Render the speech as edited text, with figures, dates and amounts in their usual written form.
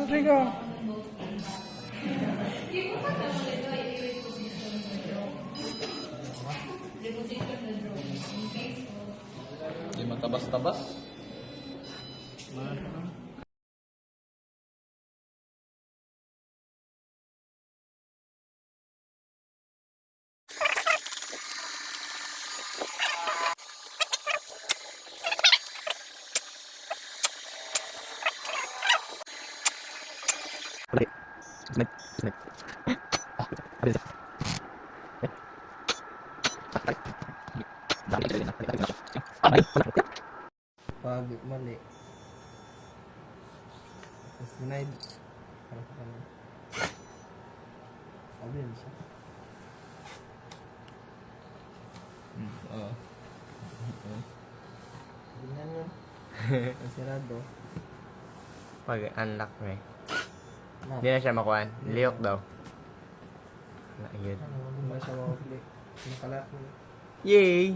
Sige ka. Hindi matabas-tabas. Pag mali. Tapos denied. Sabi yun siya. Oo. Ganyan yun. Masirado. Pag-unlock mo eh. Na. Hindi na siya makuhaan. Liyok daw. Ayun. Ano, hindi na siya makapli. Nakalat mo. Yay!